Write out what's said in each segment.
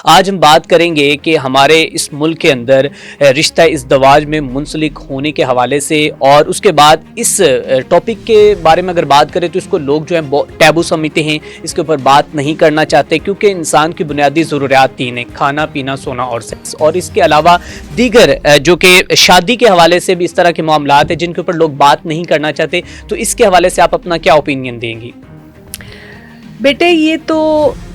آج ہم بات کریں گے کہ ہمارے اس ملک کے اندر رشتہ ازدواج میں منسلک ہونے کے حوالے سے، اور اس کے بعد اس ٹاپک کے بارے میں اگر بات کریں تو اس کو لوگ جو ہیں ٹیبو سمجھتے ہیں، اس کے اوپر بات نہیں کرنا چاہتے، کیونکہ انسان کی بنیادی ضروریات 3 ہیں: کھانا، پینا، سونا اور سیکس، اور اس کے علاوہ دیگر جو کہ شادی کے حوالے سے بھی اس طرح کے معاملات ہیں جن کے اوپر لوگ بات نہیں کرنا چاہتے. تو اس کے حوالے سے آپ اپنا کیا اوپینین دیں گی؟ بیٹے یہ تو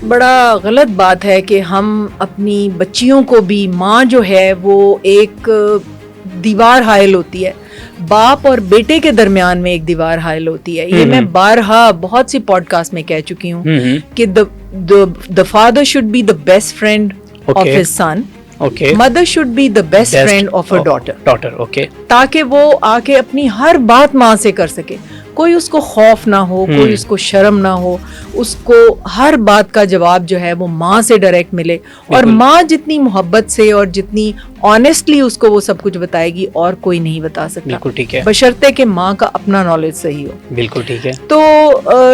بڑا غلط بات ہے کہ ہم اپنی بچیوں کو بھی، ماں جو ہے وہ ایک دیوار حائل ہوتی ہے، باپ اور بیٹے کے درمیان میں ایک دیوار حائل ہوتی ہے. یہ میں بارہا بہت سی پوڈ کاسٹ میں کہہ چکی ہوں کہ the father should be the best friend of his son. Mother should be the best friend of her daughter. تاکہ وہ آ کے اپنی ہر بات ماں سے کر سکے، کوئی اس کو خوف نہ ہو، کوئی اس کو شرم نہ ہو، اس کو ہر بات کا جواب جو ہے وہ ماں سے ڈائریکٹ ملے. اور ماں جتنی محبت سے اور جتنی آنیسٹلی اس کو وہ سب کچھ بتائے گی اور کوئی نہیں بتا سکتا. بالکل ٹھیک ہے، بشرطے کہ ماں کا اپنا نالج صحیح ہو. بالکل ٹھیک ہے. تو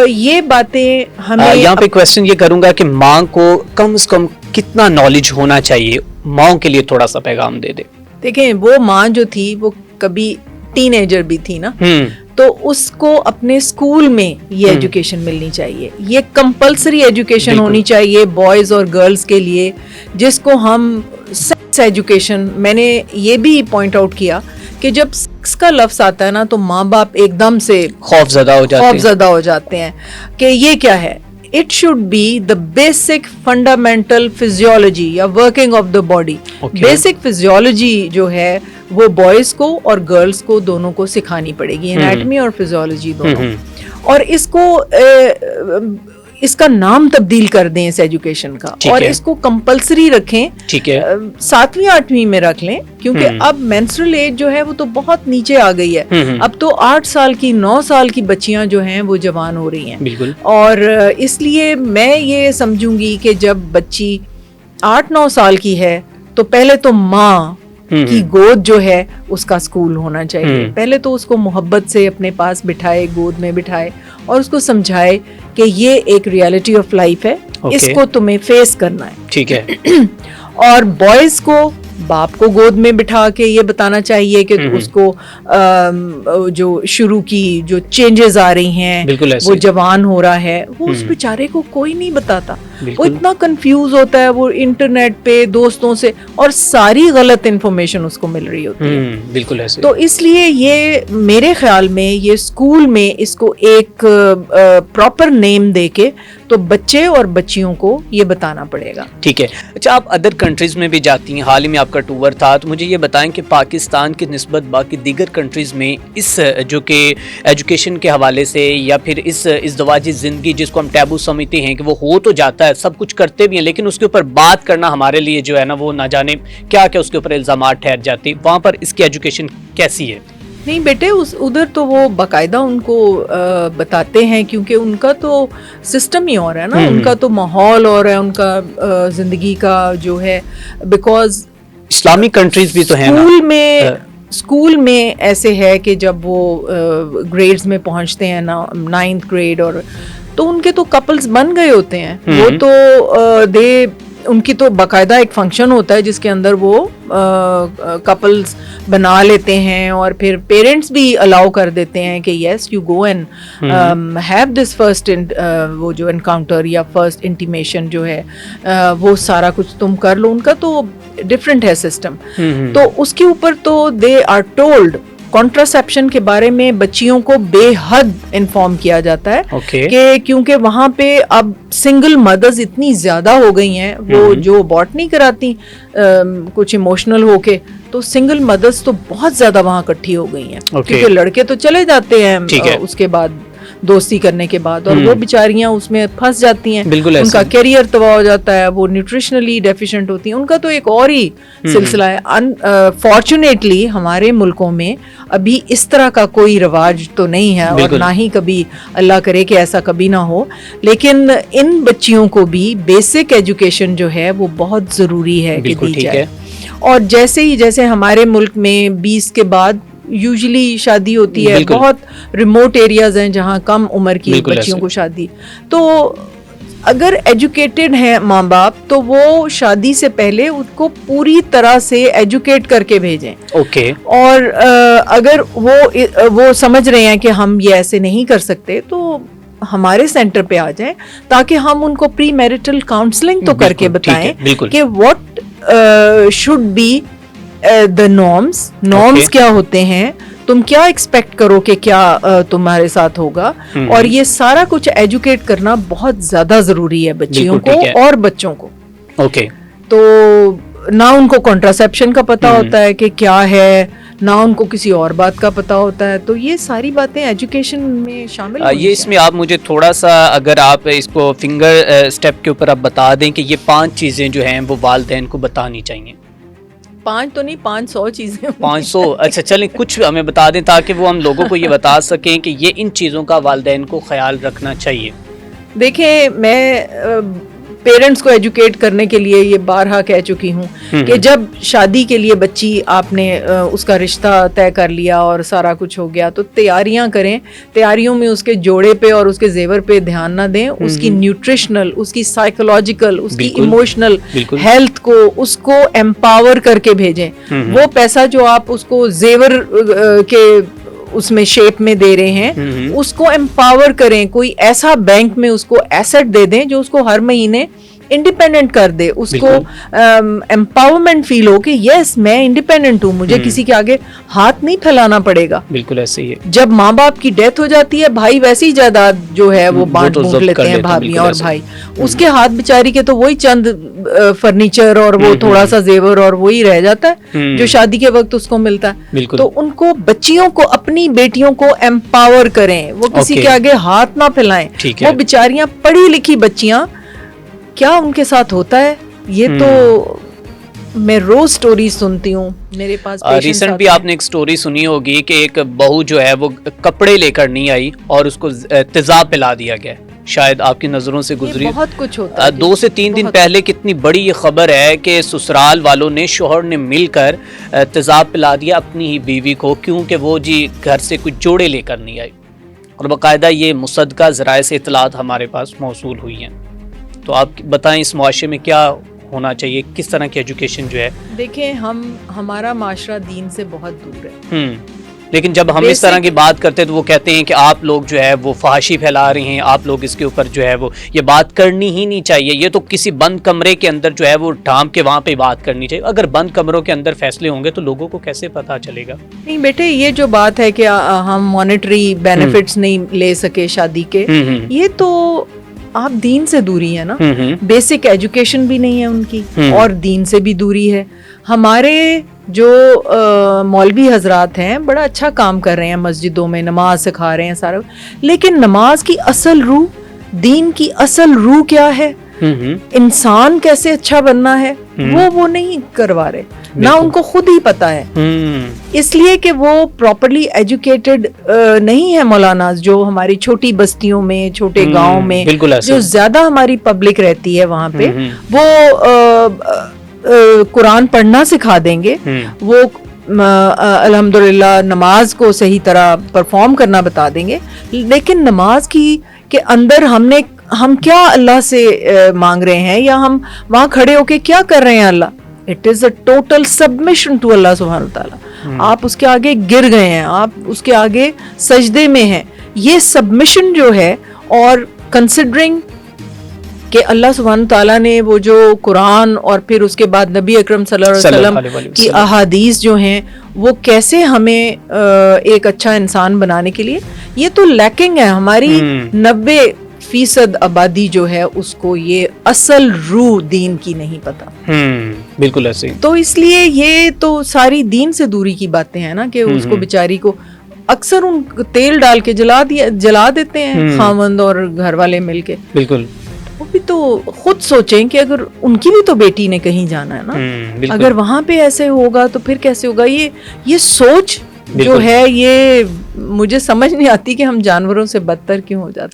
یہ باتیں ہمیں یہاں پہ کویسچن یہ کروں گا کہ ماں کو کم از کم کتنا نالج ہونا چاہیے؟ ماں کے لیے تھوڑا سا پیغام دے دے. دیکھیں وہ ماں جو تھی وہ کبھی ٹین ایجر بھی تھی نا، تو اس کو اپنے اسکول میں یہ ایجوکیشن ملنی چاہیے. یہ کمپلسری ایجوکیشن ہونی چاہیے بوائز اور گرلز کے لیے، جس کو ہم سیکس ایجوکیشن. میں نے یہ بھی پوائنٹ آؤٹ کیا کہ جب سیکس کا لفظ آتا ہے نا تو ماں باپ ایک دم سے خوف زدہ ہو جاتے ہیں کہ یہ کیا ہے. It should be the basic fundamental physiology یا working of the body. Basic physiology جو ہے وہ بوائز کو اور گرلز کو دونوں کو سکھانی پڑے گی، انیٹمی اور فزیولوجی دونوں. اور اس کو اس کا نام تبدیل کر دیں اس ایجوکیشن کا، اور اس کو کمپلسری رکھیں. 7ویں 8ویں میں رکھ لیں، کیونکہ اب مینسٹرل ایج جو ہے وہ تو بہت نیچے آ گئی ہے. اب تو 8 سال کی 9 سال کی بچیاں جو ہیں وہ جوان ہو رہی ہیں. اور اس لیے میں یہ سمجھوں گی کہ جب بچی 8-9 سال کی ہے تو پہلے تو ماں کی گود جو ہے اس کا اسکول ہونا چاہیے. پہلے تو اس کو محبت سے اپنے پاس بٹھائے، گود میں بٹھائے، اور اس کو سمجھائے کہ یہ ایک ریالٹی آف لائف ہے، اس کو تمہیں فیس کرنا ہے. ٹھیک ہے. اور بوائز کو باپ کو گود میں بٹھا کے یہ بتانا چاہیے کہ اس کو جو شروع کی جو چینجز آ رہی ہیں، وہ جوان ہو رہا ہے، وہ اس بیچارے کو کوئی نہیں بتاتا. وہ اتنا کنفیوز ہوتا ہے، وہ انٹرنیٹ پہ دوستوں سے، اور ساری غلط انفارمیشن اس کو مل رہی ہوتی ہے. بالکل ایسے. تو اس لیے یہ میرے خیال میں یہ اسکول میں اس کو ایک پراپر نیم دے کے تو بچے اور بچیوں کو یہ بتانا پڑے گا. ٹھیک ہے. اچھا، آپ ادر کنٹریز میں بھی جاتی ہیں، حال ہی میں آپ کا ٹور تھا، تو مجھے یہ بتائیں کہ پاکستان کی نسبت باقی دیگر کنٹریز میں اس جو کہ ایجوکیشن کے حوالے سے یا پھر اس ازدواجی زندگی جس کو ہم ٹیبو سمجھتے ہیں کہ وہ ہو تو جاتا ہے، سب کچھ کرتے بھی ہیں، لیکن اس کے اوپر بات کرنا ہمارے لیے جو ہے نا وہ نہ جانے کیا کیا اس کے اوپر الزامات ٹھہر جاتے. وہاں پر اس کی ایجوکیشن کیسی ہے؟ نہیں بیٹے، ادھر تو وہ باقاعدہ ان کو بتاتے ہیں، کیونکہ ان کا تو سسٹم ہی اور ہے نا، ان کا تو ماحول اور ہے، ان کا زندگی کا جو ہے. بیکاز اسلامک کنٹریز بھی تو ہیں نا، اسکول میں ایسے ہے کہ جب وہ گریڈز میں پہنچتے ہیں نا، 9th گریڈ، اور تو ان کے تو کپلز بن گئے ہوتے ہیں. وہ تو ان کی تو باقاعدہ ایک فنکشن ہوتا ہے جس کے اندر وہ کپلز بنا لیتے ہیں، اور پھر پیرنٹس بھی الاؤ کر دیتے ہیں کہ yes you go and have this first وہ جو انکاؤنٹر یا فرسٹ انٹیمیشن جو ہے وہ سارا کچھ تم کر لو. ان کا تو ڈفرینٹ ہے سسٹم. تو اس کے اوپر تو دے آر ٹولڈ کانٹراسیپشن کے بارے میں بچیوں کو بے حد انفارم کیا جاتا ہے کہ کیونکہ وہاں پہ اب سنگل مدرز اتنی زیادہ ہو گئی ہیں، وہ جو باٹ نہیں کراتی کچھ ایموشنل ہو کے، تو سنگل مدرز تو بہت زیادہ وہاں اکٹھی ہو گئی ہیں، کیونکہ لڑکے تو چلے جاتے ہیں اس کے بعد دوستی کرنے کے بعد، اور وہ بیچاریاں اس میں پھنس جاتی ہیں، ان کا کیریئر تباہ ہو جاتا ہے، وہ نیوٹریشنلی ڈیفیشینٹ ہوتی ہیں. ان کا تو ایک اور ہی سلسلہ ہے. فارچونیٹلی ہمارے ملکوں میں ابھی اس طرح کا کوئی رواج تو نہیں ہے، اور نہ ہی کبھی اللہ کرے کہ ایسا کبھی نہ ہو. لیکن ان بچیوں کو بھی بیسک ایجوکیشن جو ہے وہ بہت ضروری ہے کہ دی جائے. اور جیسے ہمارے ملک میں 20 کے بعد یوزلی شادی ہوتی ہے، بہت ریموٹ ایریاز ہیں جہاں کم عمر کی بچیوں کو شادی. تو اگر ایجوکیٹڈ ہیں ماں باپ تو وہ شادی سے پہلے اس کو پوری طرح سے ایجوکیٹ کر کے بھیجیں. اوکے. اور اگر وہ سمجھ رہے ہیں کہ ہم یہ ایسے نہیں کر سکتے تو ہمارے سینٹر پہ آ جائیں تاکہ ہم ان کو پری میرٹل کاؤنسلنگ تو کر کے بتائیں کہ what should be the norms کیا ہوتے ہیں, تم کیا ایکسپیکٹ کرو کہ کیا تمہارے ساتھ ہوگا. اور یہ سارا کچھ ایجوکیٹ کرنا بہت زیادہ ضروری ہے بچیوں کو اور بچوں کو. اوکے. تو نہ ان کو کنٹراسیپشن کا پتہ ہوتا ہے کہ کیا ہے, نہ ان کو کسی اور بات کا پتہ ہوتا ہے, تو یہ ساری باتیں ایجوکیشن میں شامل ہیں. یہ اس میں آپ مجھے تھوڑا سا اگر آپ اس کو فنگر اسٹیپ کے اوپر آپ بتا دیں کہ یہ 5 چیزیں جو ہیں وہ والدین کو بتانی چاہیے. 5 تو نہیں, 500 چیزیں. 500. اچھا چلیں کچھ ہمیں بتا دیں تاکہ وہ ہم لوگوں کو یہ بتا سکیں کہ یہ ان چیزوں کا والدین کو خیال رکھنا چاہیے. دیکھیں میں پیرنٹس کو ایجوکیٹ کرنے کے لیے یہ بارہا کہہ چکی ہوں کہ جب شادی کے لیے بچی آپ نے اس کا رشتہ طے کر لیا اور سارا کچھ ہو گیا تو تیاریاں کریں. تیاریوں میں اس کے جوڑے پہ اور اس کے زیور پہ دھیان نہ دیں, اس کی نیوٹریشنل, اس کی سائیکولوجیکل, اس کی ایموشنل ہیلتھ کو, اس کو امپاور کر کے بھیجیں. وہ پیسہ جو آپ اس کو زیور کے اس میں شیپ میں دے رہے ہیں اس کو امپاور کریں. کوئی ایسا بینک میں اس کو ایسٹ دے دیں جو اس کو ہر مہینے انڈیپینڈنٹ کر دے, اس کو امپاورمنٹ فیل ہو کہ یس میں انڈیپینڈنٹ ہوں, مجھے کسی کے آگے ہاتھ نہیں پھیلانا پڑے گا. بالکل ایسے ہی ہے. جب ماں باپ کی ڈیتھ ہو جاتی ہے بھائی ویسی ہی جائیداد جو ہے وہ بانٹ بونٹ لیتے ہیں بھابیاں اور بھائی, اس کے ہاتھ بیچاری کے تو وہی چند فرنیچر اور وہ تھوڑا سا زیور اور وہی رہ جاتا ہے جو شادی کے وقت اس کو ملتا ہے. تو ان کو بچیوں کو, اپنی بیٹیوں کو امپاور کریں, وہ کسی کے آگے ہاتھ نہ پھیلائیں. وہ بیچاریاں پڑھی لکھی بچیاں, کیا ان کے ساتھ ہوتا ہے یہ تو میں روز سٹوری سنتی ہوں. میرے پاس ریسنٹ بھی آپ نے ایک سٹوری سنی ہوگی کہ ایک بہو جو ہے وہ کپڑے لے کر نہیں آئی اور اس کو تیزاب پلا دیا گیا, شاید آپ کی نظروں سے گزری. بہت کچھ ہوتا ہے. 2 سے 3 دن پہلے کتنی بڑی یہ خبر ہے کہ سسرال والوں نے, شوہر نے مل کر تیزاب پلا دیا اپنی ہی بیوی کو کیونکہ وہ جی گھر سے کچھ جوڑے لے کر نہیں آئی, اور باقاعدہ یہ مصدقہ ذرائع سے اطلاعات ہمارے پاس موصول ہوئی ہیں. تو آپ بتائیں اس معاشرے میں کیا ہونا چاہیے, کس طرح کی ایجوکیشن جو ہے. دیکھیں ہمارا معاشرہ دین سے بہت دور ہے. لیکن جب ہم اس طرح کی بات کرتے ہیں تو وہ کہتے ہیں کہ آپ لوگ جو ہے وہ فحاشی پھیلا رہے ہیں, آپ لوگ اس کے اوپر جو ہے وہ یہ بات کرنی ہی نہیں چاہیے, یہ تو کسی بند کمرے کے اندر جو ہے وہ ڈھانپ کے وہاں پہ بات کرنی چاہیے. اگر بند کمروں کے اندر فیصلے ہوں گے تو لوگوں کو کیسے پتہ چلے گا. نہیں بیٹے, یہ جو بات ہے کہ ہم مانیٹری بینیفٹس نہیں لے سکے شادی کے, یہ تو آپ دین سے دوری ہے نا. بیسک ایجوکیشن بھی نہیں ہے ان کی اور دین سے بھی دوری ہے. ہمارے جو مولوی حضرات ہیں بڑا اچھا کام کر رہے ہیں, مسجدوں میں نماز سکھا رہے ہیں سارا, لیکن نماز کی اصل روح, دین کی اصل روح کیا ہے, انسان کیسے اچھا بننا ہے, وہ نہیں کروا رہے, نہ ان کو خود ہی پتا ہے. اس لیے کہ وہ پراپرلی ایجوکیٹڈ نہیں ہے مولانا. جو ہماری چھوٹی بستیوں میں, چھوٹے گاؤں میں جو زیادہ ہماری پبلک رہتی ہے وہاں پہ, وہ قرآن پڑھنا سکھا دیں گے, وہ الحمدللہ نماز کو صحیح طرح پرفارم کرنا بتا دیں گے, لیکن نماز کے اندر ہم کیا اللہ سے مانگ رہے ہیں یا ہم وہاں کھڑے ہو کے کیا کر رہے ہیں Allah. It is a total submission to Allah سبحانہ وتعالی. آپ اس کے آگے گر گئے ہیں, آپ اس کے آگے سجدے میں ہیں. یہ سبمیشن جو ہے, اور کنسیڈرنگ کہ اللہ سبحانہ تعالیٰ نے وہ جو قرآن اور پھر اس کے بعد نبی اکرم صلی اللہ علیہ وسلم کی احادیث جو ہیں وہ کیسے ہمیں ایک اچھا انسان بنانے کے لیے, یہ تو لیکنگ ہے. ہماری 90% آبادی جو ہے اس کو یہ اصل روح دین کی نہیں پتا. بالکل ایسے. تو اس لیے یہ تو ساری دین سے دوری کی باتیں ہیں نا, کہ اس کو بیچاری کو اکثر ان تیل ڈال کے جلا دیتے ہیں خاوند اور گھر والے مل کے. بالکل. وہ بھی تو خود سوچیں کہ اگر ان کی بھی تو بیٹی نے کہیں جانا ہے نا, اگر وہاں پہ ایسے ہوگا تو پھر کیسے ہوگا. یہ سوچ جو ہے یہ مجھے سمجھ نہیں آتی کہ ہم جانوروں سے بدتر کیوں ہو جاتے.